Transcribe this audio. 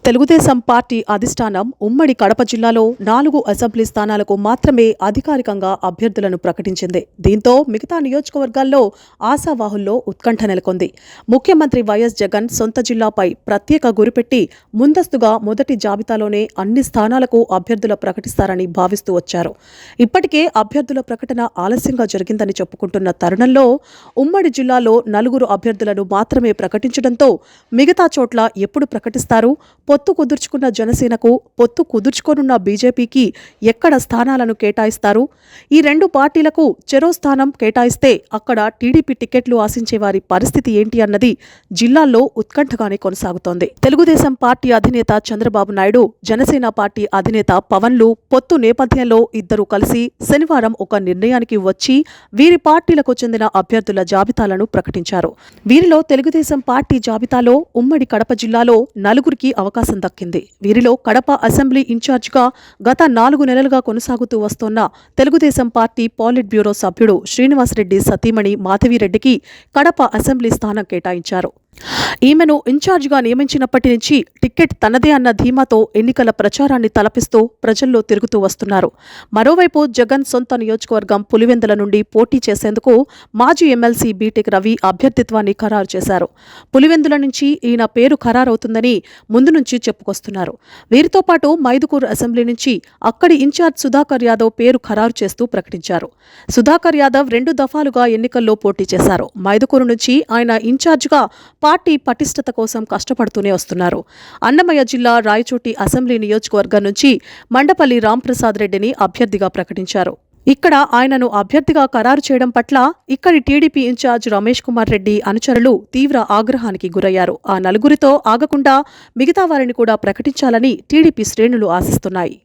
Telugu Desam party అధిష్టానం ఉమ్మడి కడప జిల్లాలో 4 అసెంబ్లీ స్థానాలకు మాత్రమే అధికారికంగా అభ్యర్థులను ప్రకటించింది. దీంతో మిగతా నియోజకవర్గాల్లో ఆశావాహుల్లో ఉత్కంఠ నెలకొంది. ముఖ్యమంత్రి వైఎస్ జగన్ సొంత జిల్లాపై ప్రత్యేక గురిపెట్టి ముందస్తుగా మొదటి జాబితాలోనే అన్ని స్థానాలకు అభ్యర్థుల ప్రకటిస్తారని భావిస్తూ వచ్చారు. ఇప్పటికే అభ్యర్థుల ప్రకటన ఆలస్యంగా జరిగిందని చెప్పుకుంటున్న తరుణంలో ఉమ్మడి జిల్లాలో 4 అభ్యర్థులను మాత్రమే ప్రకటించడంతో మిగతా చోట్ల ఎప్పుడు ప్రకటిస్తారు? పొత్తు కుదుర్చుకున్న జనసేనకు, పొత్తు కుదుర్చుకోనున్న బీజేపీకి ఎక్కడ స్థానాలను కేటాయిస్తారు? ఈ రెండు పార్టీలకు చెరో స్థానం కేటాయిస్తే అక్కడ టీడీపీ టికెట్లు ఆశించే వారి పరిస్థితి ఏంటి అన్నది జిల్లాల్లో ఉత్కంఠగానే కొనసాగుతోంది. తెలుగుదేశం పార్టీ అధినేత చంద్రబాబు నాయుడు, జనసేన పార్టీ అధినేత పవన్లు పొత్తు నేపథ్యంలో ఇద్దరూ కలిసి శనివారం ఒక నిర్ణయానికి వచ్చి వీరి పార్టీలకు చెందిన అభ్యర్థుల జాబితాలను ప్రకటించారు. వీరిలో తెలుగుదేశం పార్టీ జాబితాలో ఉమ్మడి కడప జిల్లాలో 4కి అవకాశం దక్కింది. వీరిలో కడప అసెంబ్లీ ఇన్ఛార్జిగా గత 4 నెలలుగా కొనసాగుతూ వస్తోన్న తెలుగుదేశం పార్టీ పాలిట్ బ్యూరో సభ్యుడు శ్రీనివాసరెడ్డి సతీమణి మాధవిరెడ్డికి కడప అసెంబ్లీ స్థానం కేటాయించారు. ఈమెను ఇన్ఛార్జిగా నియమించినప్పటి నుంచి టికెట్ తనదే అన్న ధీమాతో ఎన్నికల ప్రచారాన్ని తలపిస్తూ ప్రజల్లో తిరుగుతూ వస్తున్నారు. మరోవైపు జగన్ సొంత నియోజకవర్గం పులివెందుల నుండి పోటీ చేసేందుకు మాజీ ఎమ్మెల్సీ బీటెక్ రవి అభ్యర్థిత్వాన్ని ఖరారు చేశారు. పులివెందుల నుంచి ఈయన పేరు ఖరారవుతుందని ముందు నుంచి చెప్పుకొస్తున్నారు. వీరితో పాటు మైదుకూరు అసెంబ్లీ నుంచి అక్కడి ఇన్ఛార్జ్ సుధాకర్ యాదవ్ పేరు ఖరారు చేస్తూ ప్రకటించారు. సుధాకర్ యాదవ్ 2 దఫాలుగా ఎన్నికల్లో పోటీ చేశారు. మైదుకూరు నుంచి ఆయన ఇన్ఛార్జిగా పార్టీ పటిష్టత కోసం కష్టపడుతూనే వస్తున్నారు. అన్నమయ్య జిల్లా రాయచోటి అసెంబ్లీ నియోజకవర్గం నుంచి మండపల్లి రాంప్రసాద్ రెడ్డిని అభ్యర్థిగా ప్రకటించారు. ఇక్కడ ఆయనను అభ్యర్థిగా ఖరారు చేయడం పట్ల ఇక్కడి టీడీపీ ఇన్ఛార్జ్ రమేష్ కుమార్ రెడ్డి అనుచరులు తీవ్ర ఆగ్రహానికి గురయ్యారు. ఆ 4తో ఆగకుండా మిగతా వారిని కూడా ప్రకటించాలని టీడీపీ శ్రేణులు ఆశిస్తున్నాయి.